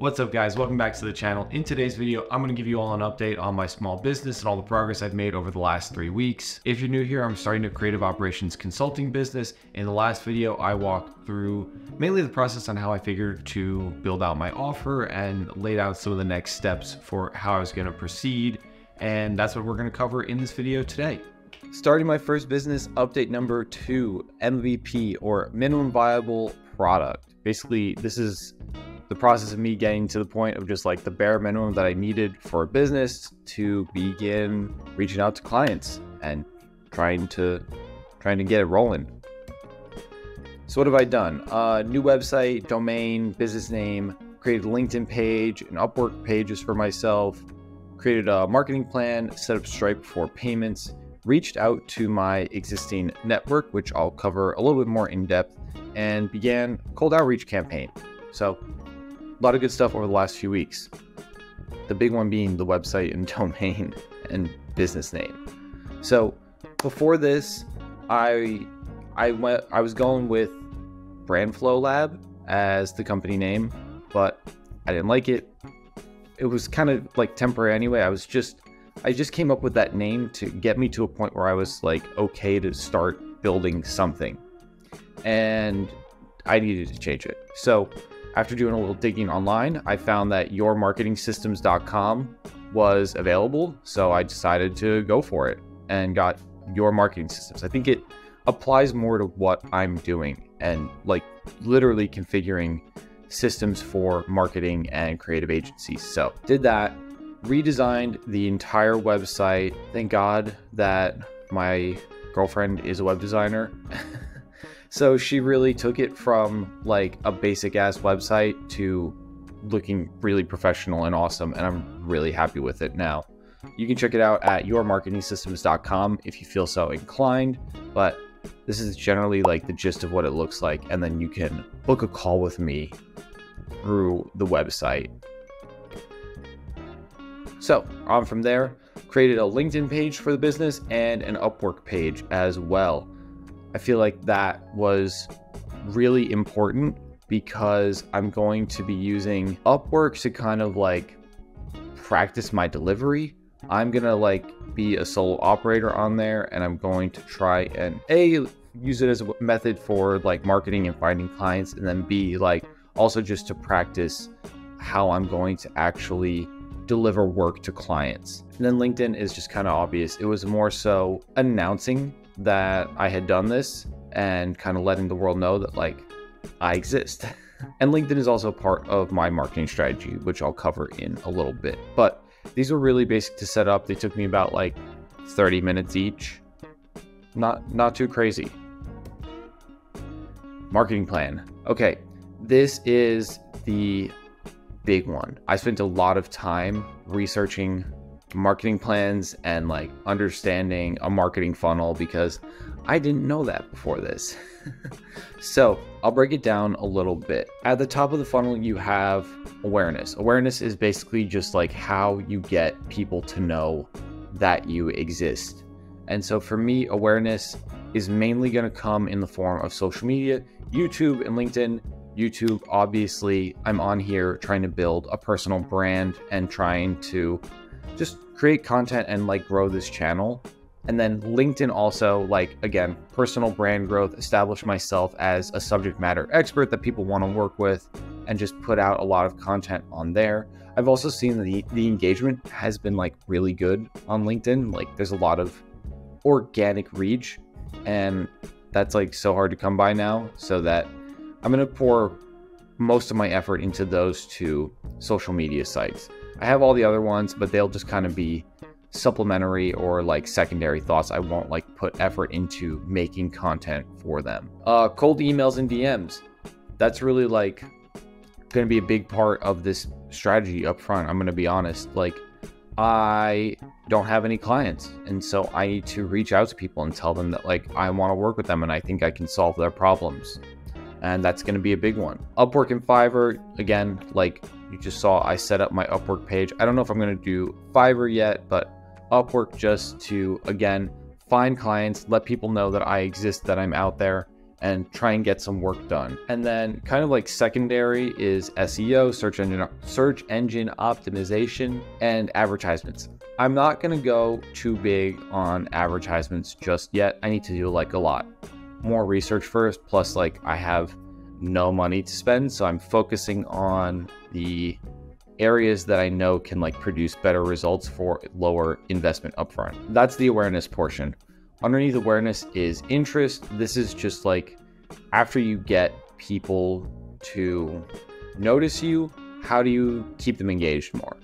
What's up guys, welcome back to the channel. In today's video, I'm gonna give you all an update on my small business and all the progress I've made over the last 3 weeks. If you're new here, I'm starting a creative operations consulting business. In the last video, I walked through mainly the process on how I figured to build out my offer and laid out some of the next steps for how I was gonna proceed. And that's what we're gonna cover in this video today. Starting my first business, update number 2, MVP or minimum viable product. Basically, this is the process of me getting to the point of just like the bare minimum that I needed for a business to begin reaching out to clients and trying to get it rolling. So what have I done? New website, domain, business name, created a LinkedIn page, an Upwork pages for myself, created a marketing plan, set up Stripe for payments, reached out to my existing network, which I'll cover a little bit more in depth, and began a cold outreach campaign. So a lot of good stuff over the last few weeks. The big one being the website and domain and business name. So before this, I was going with Brandflow Lab as the company name, but I didn't like it. It was kind of like temporary anyway. I just came up with that name to get me to a point where I was like okay to start building something, and I needed to change it. So after doing a little digging online, I found that yourmarketingsystems.com was available. So I decided to go for it and got Your Marketing Systems. I think it applies more to what I'm doing and like literally configuring systems for marketing and creative agencies. So did that, redesigned the entire website. Thank God that my girlfriend is a web designer. So she really took it from like a basic ass website to looking really professional and awesome, and I'm really happy with it now. You can check it out at yourmarketingsystems.com if you feel so inclined, but this is generally like the gist of what it looks like, and then you can book a call with me through the website. So on from there, created a LinkedIn page for the business and an Upwork page as well. I feel like that was really important because I'm going to be using Upwork to kind of like practice my delivery. I'm gonna like be a solo operator on there, and I'm going to try and use it as a method for like marketing and finding clients, and then B, like also just to practice how I'm going to actually deliver work to clients. And then LinkedIn is just kind of obvious. It was more so announcing that I had done this and kind of letting the world know that like I exist. And LinkedIn is also part of my marketing strategy, which I'll cover in a little bit. But these were really basic to set up. They took me about like 30 minutes each. Not too crazy. Marketing plan. Okay, this is the big one. I spent a lot of time researching marketing plans and like understanding a marketing funnel because I didn't know that before this. So I'll break it down a little bit. At the top of the funnel, you have awareness. Awareness is basically just like how you get people to know that you exist. And so for me, awareness is mainly going to come in the form of social media, YouTube and LinkedIn. YouTube, obviously, I'm on here trying to build a personal brand and trying to just create content and like grow this channel. And then LinkedIn also, like, again, personal brand growth, establish myself as a subject matter expert that people want to work with, and just put out a lot of content on there. I've also seen the engagement has been like really good on LinkedIn. Like there's a lot of organic reach, and that's like so hard to come by now, so that I'm going to pour most of my effort into those two social media sites. I have all the other ones, but they'll just kind of be supplementary or like secondary thoughts. I won't like put effort into making content for them. Cold emails and DMs. That's really like going to be a big part of this strategy up front. I'm going to be honest. Like I don't have any clients, and so I need to reach out to people and tell them that like I want to work with them and I think I can solve their problems. And that's going to be a big one. Upwork and Fiverr, again, like you just saw, I set up my Upwork page. I don't know if I'm going to do Fiverr yet, but Upwork just to, again, find clients, let people know that I exist, that I'm out there, and try and get some work done. And then kind of like secondary is SEO, search engine optimization, and advertisements. I'm not gonna go too big on advertisements just yet. I need to do like a lot more research first, plus like I have no money to spend, so I'm focusing on the areas that I know can like produce better results for lower investment upfront. That's the awareness portion. Underneath awareness is interest. This is just like after you get people to notice you, how do you keep them engaged more?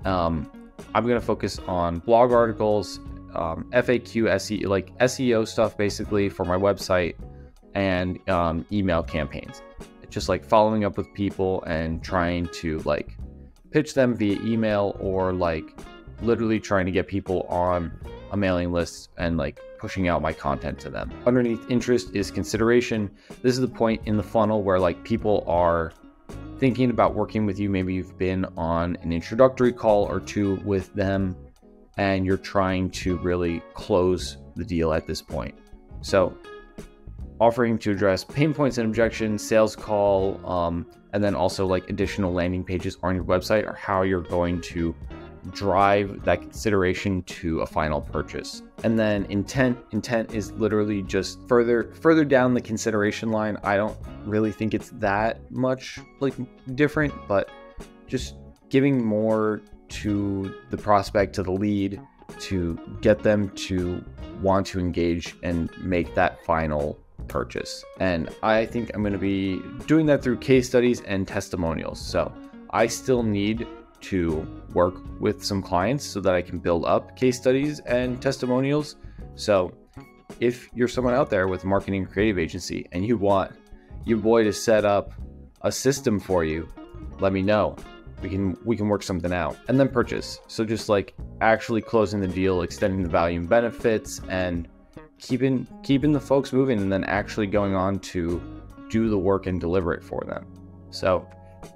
I'm going to focus on blog articles, FAQ, SEO, like SEO stuff basically for my website, and email campaigns. Just like following up with people and trying to like pitch them via email, or like literally trying to get people on a mailing list and like pushing out my content to them. Underneath interest is consideration. This is the point in the funnel where like people are thinking about working with you. Maybe you've been on an introductory call or two with them and you're trying to really close the deal at this point. So offering to address pain points and objections, sales call, and then also like additional landing pages on your website, or how you're going to drive that consideration to a final purchase. And then intent is literally just further down the consideration line. I don't really think it's that much like different, but just giving more to the prospect, to the lead, to get them to want to engage and make that final purchase. And I think I'm going to be doing that through case studies and testimonials. So I still need to work with some clients so that I can build up case studies and testimonials. So if you're someone out there with a marketing and creative agency and you want your boy to set up a system for you, let me know. We can work something out. And then purchase. So just like actually closing the deal, extending the value and benefits, and keeping the folks moving, and then actually going on to do the work and deliver it for them. So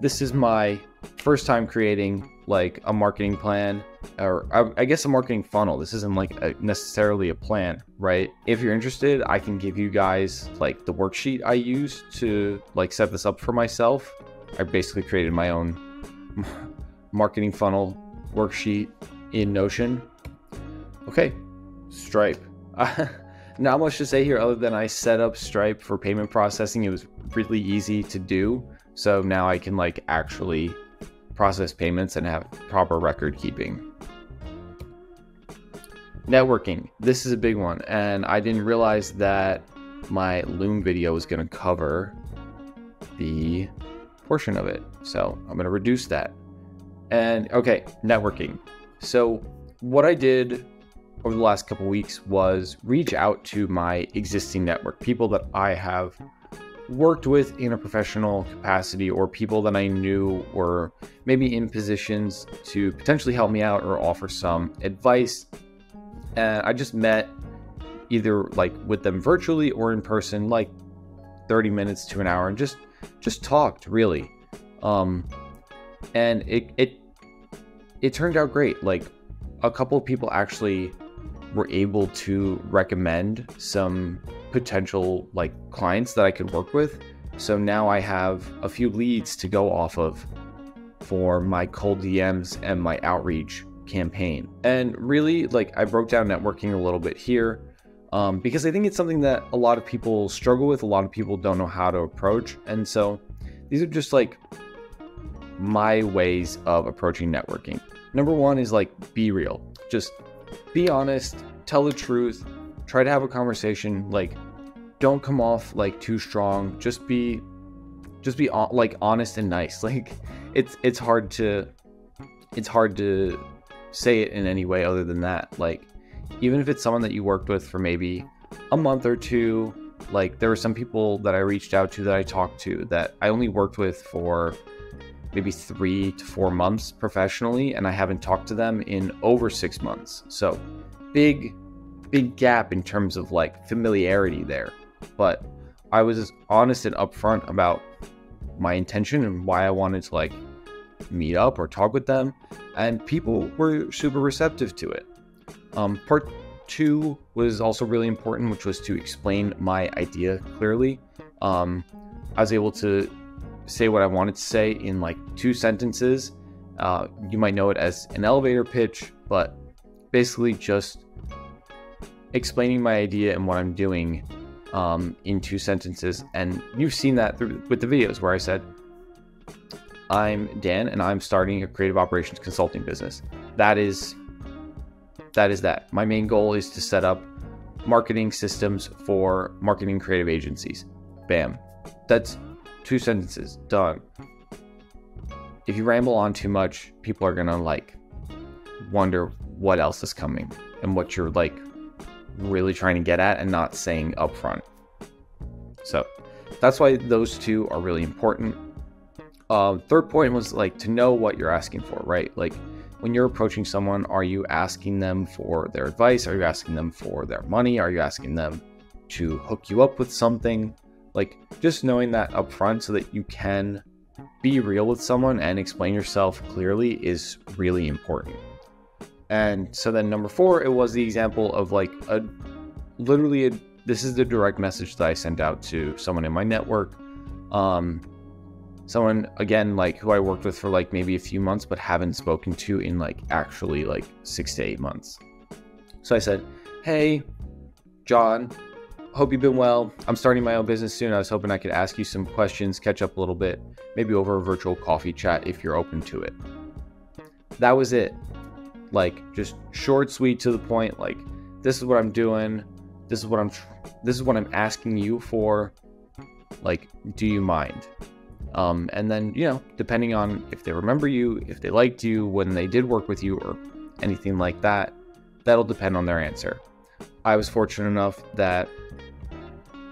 this is my first time creating like a marketing plan, or I guess a marketing funnel. This isn't like necessarily a plan, right? If you're interested, I can give you guys like the worksheet I use to like set this up for myself. I basically created my own marketing funnel worksheet in Notion. Okay, Stripe. Not much to say here other than I set up Stripe for payment processing. It was really easy to do. So now I can like actually process payments and have proper record keeping. Networking. This is a big one, and I didn't realize that my Loom video was going to cover the portion of it. So I'm going to reduce that. And okay, networking. So what I did over the last couple weeks was reach out to my existing network, people that I have worked with in a professional capacity, or people that I knew were maybe in positions to potentially help me out or offer some advice. And I just met either like with them virtually or in person, like 30 minutes to an hour, and just talked really. And it turned out great. Like a couple of people actually were able to recommend some potential like clients that I could work with. So now I have a few leads to go off of for my cold DMs and my outreach campaign. And really, like, I broke down networking a little bit here because I think it's something that a lot of people struggle with. A lot of people don't know how to approach. And so these are just like my ways of approaching networking. Number one is like, be real. Just be honest, tell the truth, try to have a conversation. Like, don't come off like too strong. Just be like honest and nice. Like it's hard to say it in any way other than that. Like, even if it's someone that you worked with for maybe a month or two, like there were some people that I reached out to that I talked to that I only worked with for maybe 3 to 4 months professionally, and I haven't talked to them in over 6 months. So big gap in terms of like familiarity there. But I was as honest and upfront about my intention and why I wanted to like meet up or talk with them, and people were super receptive to it. Part 2 was also really important, which was to explain my idea clearly. I was able to say what I wanted to say in like 2 sentences. You might know it as an elevator pitch, but basically just explaining my idea and what I'm doing in 2 sentences. And you've seen that with the videos where I said, I'm Dan and I'm starting a creative operations consulting business. That is that. My main goal is to set up marketing systems for marketing creative agencies. Bam. That's 2 sentences, done. If you ramble on too much, people are gonna like wonder what else is coming and what you're like really trying to get at and not saying upfront. So that's why those 2 are really important. Third point was like to know what you're asking for, right? Like when you're approaching someone, are you asking them for their advice? Are you asking them for their money? Are you asking them to hook you up with something? Like just knowing that upfront so that you can be real with someone and explain yourself clearly is really important. And so then number 4, it was the example of like this is the direct message that I sent out to someone in my network. Someone, again, like who I worked with for like maybe a few months, but haven't spoken to in like actually like 6 to 8 months. So I said, hey, John, hope you've been well. I'm starting my own business soon. I was hoping I could ask you some questions, catch up a little bit, maybe over a virtual coffee chat if you're open to it. That was it. Like just short, sweet, to the point. Like, this is what I'm doing. This is what I'm asking you for. Like, do you mind? And then, you know, depending on if they remember you, if they liked you when they did work with you or anything like that, that'll depend on their answer. I was fortunate enough that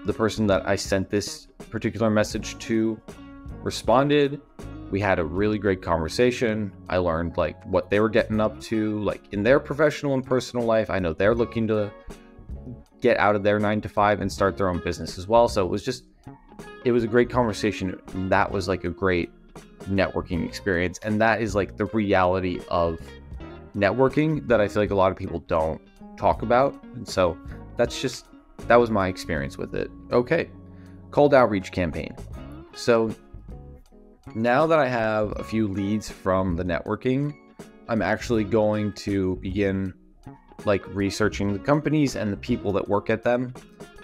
the person that I sent this particular message to responded. We had a really great conversation. I learned like what they were getting up to, like in their professional and personal life. I know they're looking to get out of their 9 to 5 and start their own business as well. So it was a great conversation. That was like a great networking experience. And that is like the reality of networking that I feel like a lot of people don't talk about. And so that was my experience with it. Okay. Cold outreach campaign. So now that I have a few leads from the networking, I'm actually going to begin like researching the companies and the people that work at them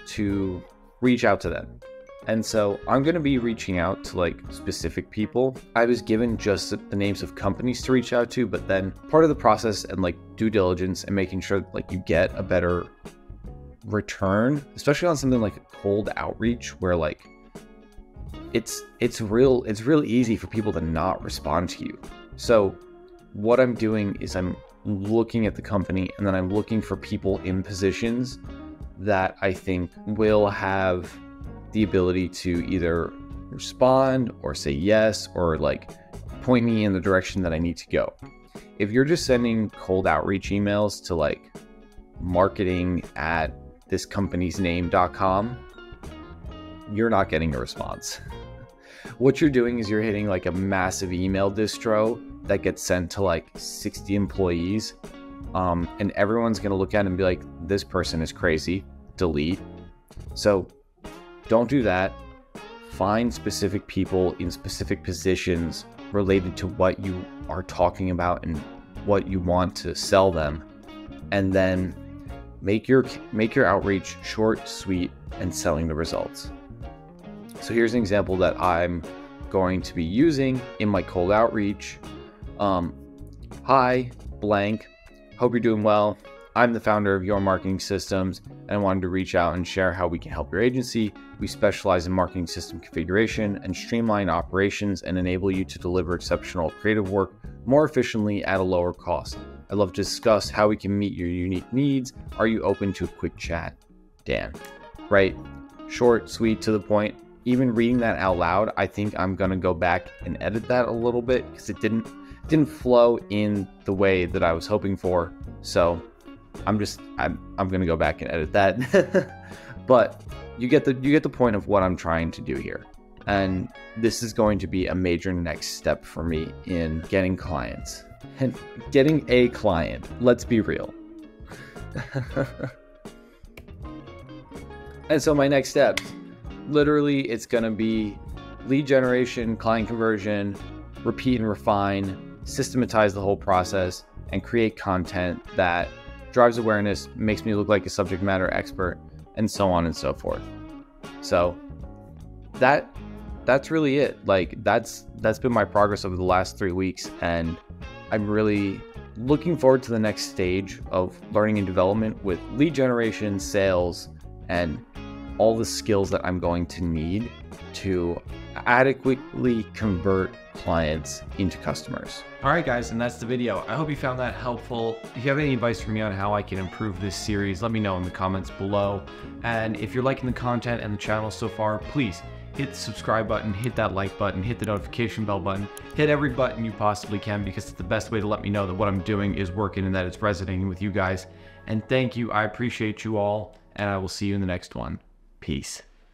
to reach out to them. And so I'm going to be reaching out to like specific people. I was given just the names of companies to reach out to, but then part of the process and like due diligence and making sure that, like, you get a better return, especially on something like a cold outreach where like it's real easy for people to not respond to you. So what I'm doing is I'm looking at the company and then I'm looking for people in positions that I think will have the ability to either respond or say yes or like point me in the direction that I need to go. If you're just sending cold outreach emails to like marketing@thiscompaniesname.com, you're not getting a response. What you're doing is you're hitting like a massive email distro that gets sent to like 60 employees, and everyone's going to look at it and be like, this person is crazy, delete. So don't do that. Find specific people in specific positions related to what you are talking about and what you want to sell them, and then make your outreach short, sweet, and selling the results. So here's an example that I'm going to be using in my cold outreach. Hi, blank. Hope you're doing well. I'm the founder of Your Marketing Systems, and I wanted to reach out and share how we can help your agency. We specialize in marketing system configuration and streamline operations and enable you to deliver exceptional creative work more efficiently at a lower cost. I'd love to discuss how we can meet your unique needs. Are you open to a quick chat? Dan. Right? Short, sweet, to the point. Even reading that out loud, I think I'm gonna go back and edit that a little bit because it didn't flow in the way that I was hoping for. So I'm gonna go back and edit that. But you get the point of what I'm trying to do here. And this is going to be a major next step for me in getting clients. And getting a client, let's be real. And so my next steps, literally it's going to be lead generation, client conversion, repeat and refine, systematize the whole process, and create content that drives awareness, makes me look like a subject matter expert, and so on and so forth. So that's really it. Like that's been my progress over the last 3 weeks, and I'm really looking forward to the next stage of learning and development with lead generation, sales, and all the skills that I'm going to need to adequately convert clients into customers. All right, guys, and that's the video. I hope you found that helpful. If you have any advice for me on how I can improve this series, let me know in the comments below. And if you're liking the content and the channel so far, please hit the subscribe button, hit that like button, hit the notification bell button, hit every button you possibly can, because it's the best way to let me know that what I'm doing is working and that it's resonating with you guys. And thank you. I appreciate you all, and I will see you in the next one. Peace.